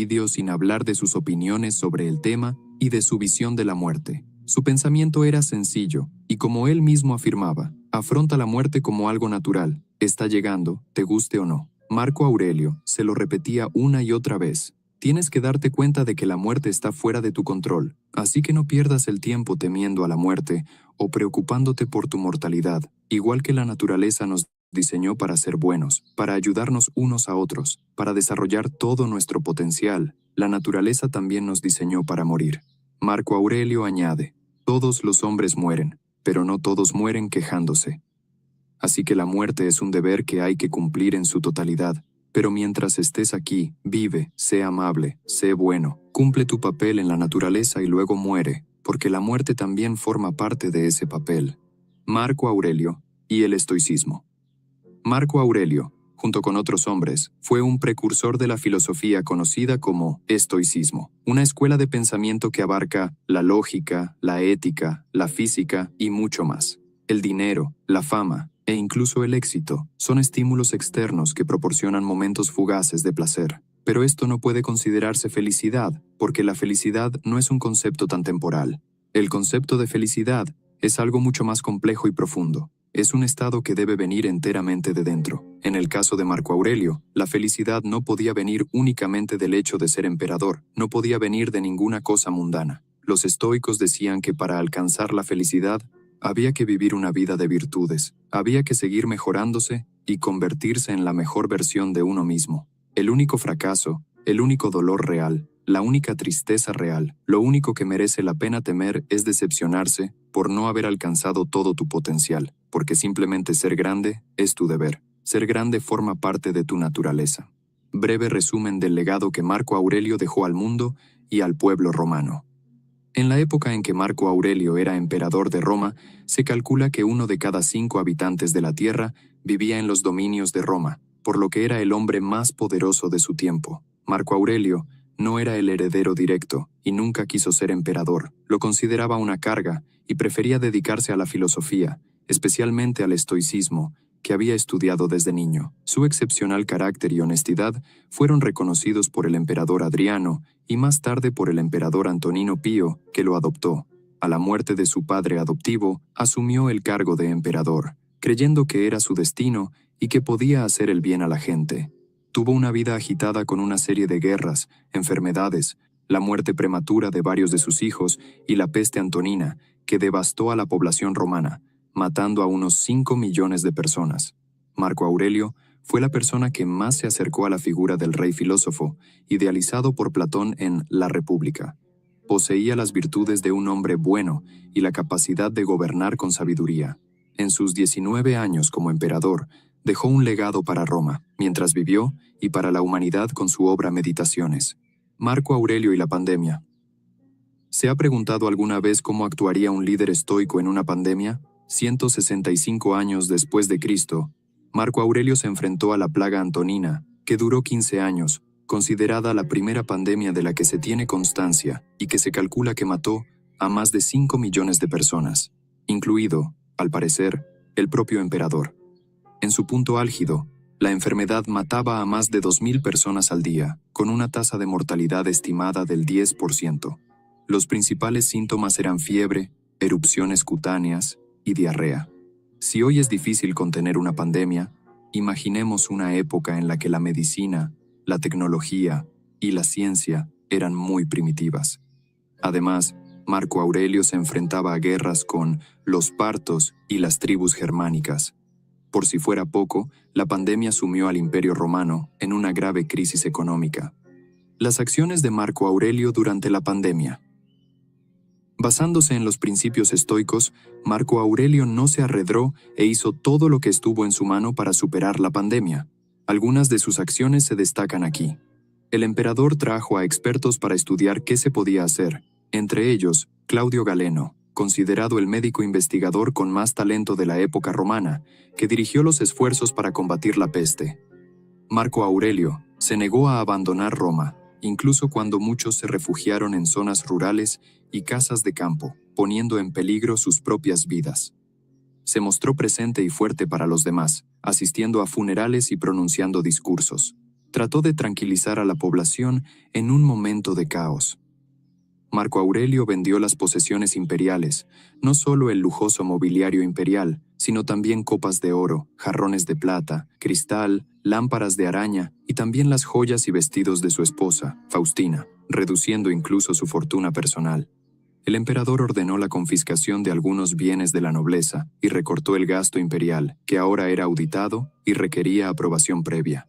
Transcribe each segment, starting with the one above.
vídeo sin hablar de sus opiniones sobre el tema y de su visión de la muerte. Su pensamiento era sencillo, y como él mismo afirmaba, afronta la muerte como algo natural, está llegando, te guste o no. Marco Aurelio se lo repetía una y otra vez. Tienes que darte cuenta de que la muerte está fuera de tu control, así que no pierdas el tiempo temiendo a la muerte o preocupándote por tu mortalidad, igual que la naturaleza nos diseñó para ser buenos, para ayudarnos unos a otros, para desarrollar todo nuestro potencial. La naturaleza también nos diseñó para morir. Marco Aurelio añade, todos los hombres mueren, pero no todos mueren quejándose. Así que la muerte es un deber que hay que cumplir en su totalidad. Pero mientras estés aquí, vive, sé amable, sé bueno, cumple tu papel en la naturaleza y luego muere, porque la muerte también forma parte de ese papel. Marco Aurelio y el estoicismo. Marco Aurelio, junto con otros hombres, fue un precursor de la filosofía conocida como estoicismo, una escuela de pensamiento que abarca la lógica, la ética, la física y mucho más. El dinero, la fama e incluso el éxito son estímulos externos que proporcionan momentos fugaces de placer. Pero esto no puede considerarse felicidad, porque la felicidad no es un concepto tan temporal. El concepto de felicidad es algo mucho más complejo y profundo. Es un estado que debe venir enteramente de dentro. En el caso de Marco Aurelio, la felicidad no podía venir únicamente del hecho de ser emperador, no podía venir de ninguna cosa mundana. Los estoicos decían que para alcanzar la felicidad, había que vivir una vida de virtudes, había que seguir mejorándose y convertirse en la mejor versión de uno mismo. El único fracaso, el único dolor real, la única tristeza real, lo único que merece la pena temer es decepcionarse por no haber alcanzado todo tu potencial, porque simplemente ser grande es tu deber. Ser grande forma parte de tu naturaleza. Breve resumen del legado que Marco Aurelio dejó al mundo y al pueblo romano. En la época en que Marco Aurelio era emperador de Roma, se calcula que 1 de cada 5 habitantes de la tierra vivía en los dominios de Roma, por lo que era el hombre más poderoso de su tiempo. Marco Aurelio no era el heredero directo y nunca quiso ser emperador. Lo consideraba una carga y prefería dedicarse a la filosofía, especialmente al estoicismo, que había estudiado desde niño. Su excepcional carácter y honestidad fueron reconocidos por el emperador Adriano y más tarde por el emperador Antonino Pío, que lo adoptó. A la muerte de su padre adoptivo, asumió el cargo de emperador, creyendo que era su destino y que podía hacer el bien a la gente. Tuvo una vida agitada con una serie de guerras, enfermedades, la muerte prematura de varios de sus hijos y la peste antonina, que devastó a la población romana, matando a unos 5 millones de personas. Marco Aurelio fue la persona que más se acercó a la figura del rey filósofo, idealizado por Platón en La República. Poseía las virtudes de un hombre bueno y la capacidad de gobernar con sabiduría. En sus 19 años como emperador, dejó un legado para Roma, mientras vivió, y para la humanidad con su obra Meditaciones. Marco Aurelio y la pandemia. ¿Se ha preguntado alguna vez cómo actuaría un líder estoico en una pandemia? 165 años después de Cristo, Marco Aurelio se enfrentó a la plaga antonina, que duró 15 años, considerada la primera pandemia de la que se tiene constancia y que se calcula que mató a más de 5 millones de personas, incluido, al parecer, el propio emperador. En su punto álgido, la enfermedad mataba a más de 2.000 personas al día, con una tasa de mortalidad estimada del 10%. Los principales síntomas eran fiebre, erupciones cutáneas y diarrea. Si hoy es difícil contener una pandemia, imaginemos una época en la que la medicina, la tecnología y la ciencia eran muy primitivas. Además, Marco Aurelio se enfrentaba a guerras con los partos y las tribus germánicas. Por si fuera poco, la pandemia sumió al Imperio Romano en una grave crisis económica. Las acciones de Marco Aurelio durante la pandemia. Basándose en los principios estoicos, Marco Aurelio no se arredró e hizo todo lo que estuvo en su mano para superar la pandemia. Algunas de sus acciones se destacan aquí. El emperador trajo a expertos para estudiar qué se podía hacer, entre ellos Claudio Galeno, considerado el médico investigador con más talento de la época romana, que dirigió los esfuerzos para combatir la peste. Marco Aurelio se negó a abandonar Roma, incluso cuando muchos se refugiaron en zonas rurales y casas de campo, poniendo en peligro sus propias vidas. Se mostró presente y fuerte para los demás, asistiendo a funerales y pronunciando discursos. trató de tranquilizar a la población en un momento de caos. Marco Aurelio vendió las posesiones imperiales, no solo el lujoso mobiliario imperial, sino también copas de oro, jarrones de plata, cristal, lámparas de araña y también las joyas y vestidos de su esposa, Faustina, reduciendo incluso su fortuna personal. El emperador ordenó la confiscación de algunos bienes de la nobleza y recortó el gasto imperial, que ahora era auditado y requería aprobación previa.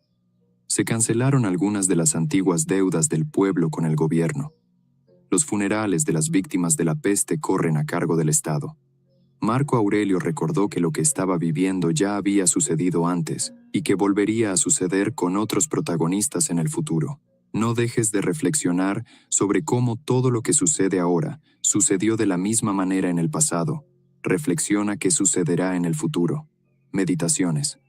Se cancelaron algunas de las antiguas deudas del pueblo con el gobierno. Los funerales de las víctimas de la peste corren a cargo del Estado. Marco Aurelio recordó que lo que estaba viviendo ya había sucedido antes y que volvería a suceder con otros protagonistas en el futuro. No dejes de reflexionar sobre cómo todo lo que sucede ahora sucedió de la misma manera en el pasado. Reflexiona qué sucederá en el futuro. Meditaciones.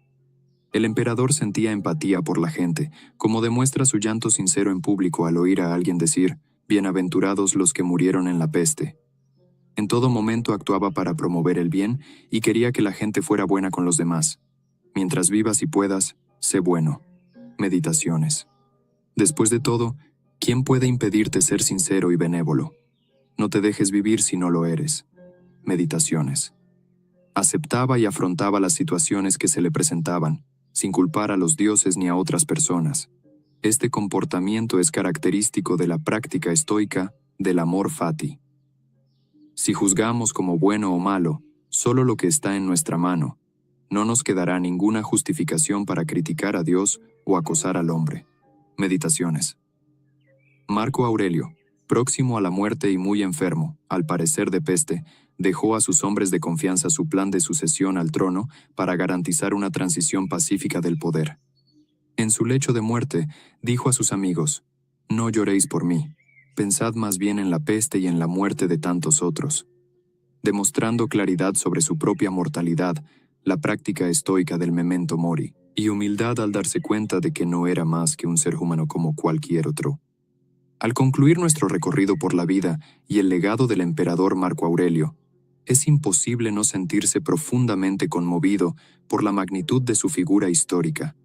El emperador sentía empatía por la gente, como demuestra su llanto sincero en público al oír a alguien decir: «Bienaventurados los que murieron en la peste». En todo momento actuaba para promover el bien y quería que la gente fuera buena con los demás. Mientras vivas y puedas, sé bueno. Meditaciones. Después de todo, ¿quién puede impedirte ser sincero y benévolo? No te dejes vivir si no lo eres. Meditaciones. Aceptaba y afrontaba las situaciones que se le presentaban, sin culpar a los dioses ni a otras personas. Este comportamiento es característico de la práctica estoica del amor fati. Si juzgamos como bueno o malo solo lo que está en nuestra mano, no nos quedará ninguna justificación para criticar a Dios o acosar al hombre. Meditaciones. Marco Aurelio, próximo a la muerte y muy enfermo, al parecer de peste, dejó a sus hombres de confianza su plan de sucesión al trono para garantizar una transición pacífica del poder. En su lecho de muerte, dijo a sus amigos: «No lloréis por mí, pensad más bien en la peste y en la muerte de tantos otros». Demostrando claridad sobre su propia mortalidad, la práctica estoica del memento mori, y humildad al darse cuenta de que no era más que un ser humano como cualquier otro. Al concluir nuestro recorrido por la vida y el legado del emperador Marco Aurelio, es imposible no sentirse profundamente conmovido por la magnitud de su figura histórica.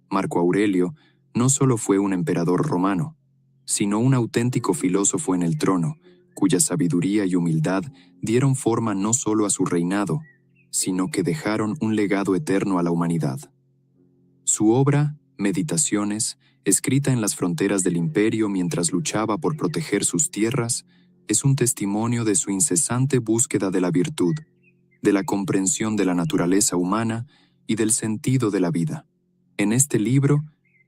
Marco Aurelio no solo fue un emperador romano, sino un auténtico filósofo en el trono, cuya sabiduría y humildad dieron forma no solo a su reinado, sino que dejaron un legado eterno a la humanidad. Su obra, Meditaciones, escrita en las fronteras del imperio mientras luchaba por proteger sus tierras, es un testimonio de su incesante búsqueda de la virtud, de la comprensión de la naturaleza humana y del sentido de la vida. En este libro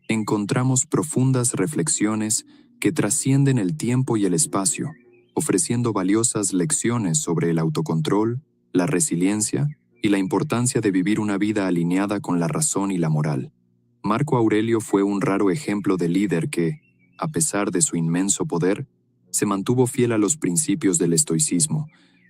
encontramos profundas reflexiones que trascienden el tiempo y el espacio, ofreciendo valiosas lecciones sobre el autocontrol, la resiliencia y la importancia de vivir una vida alineada con la razón y la moral. Marco Aurelio fue un raro ejemplo de líder que, a pesar de su inmenso poder, se mantuvo fiel a los principios del estoicismo,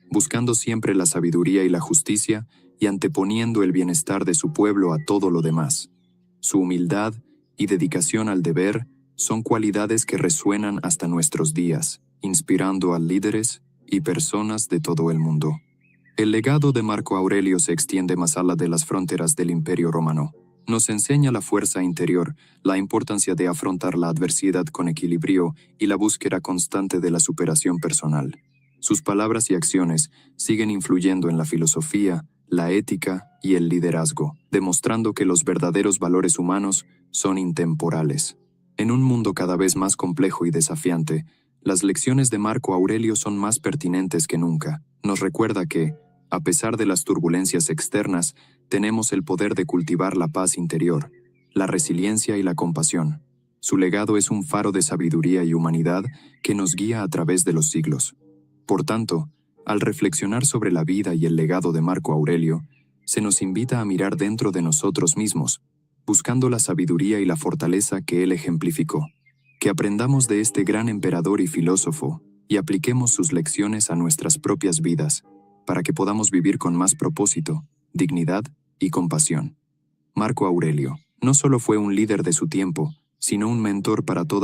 buscando siempre la sabiduría y la justicia y anteponiendo el bienestar de su pueblo a todo lo demás. Su humildad y dedicación al deber son cualidades que resuenan hasta nuestros días, inspirando a líderes y personas de todo el mundo. El legado de Marco Aurelio se extiende más allá de las fronteras del Imperio Romano. Nos enseña la fuerza interior, la importancia de afrontar la adversidad con equilibrio y la búsqueda constante de la superación personal. Sus palabras y acciones siguen influyendo en la filosofía, la ética y el liderazgo, demostrando que los verdaderos valores humanos son intemporales. En un mundo cada vez más complejo y desafiante, las lecciones de Marco Aurelio son más pertinentes que nunca. Nos recuerda que, a pesar de las turbulencias externas, tenemos el poder de cultivar la paz interior, la resiliencia y la compasión. Su legado es un faro de sabiduría y humanidad que nos guía a través de los siglos. Por tanto, al reflexionar sobre la vida y el legado de Marco Aurelio, se nos invita a mirar dentro de nosotros mismos, buscando la sabiduría y la fortaleza que él ejemplificó. Que aprendamos de este gran emperador y filósofo y apliquemos sus lecciones a nuestras propias vidas, para que podamos vivir con más propósito, dignidad y compasión. Marco Aurelio no solo fue un líder de su tiempo, sino un mentor para toda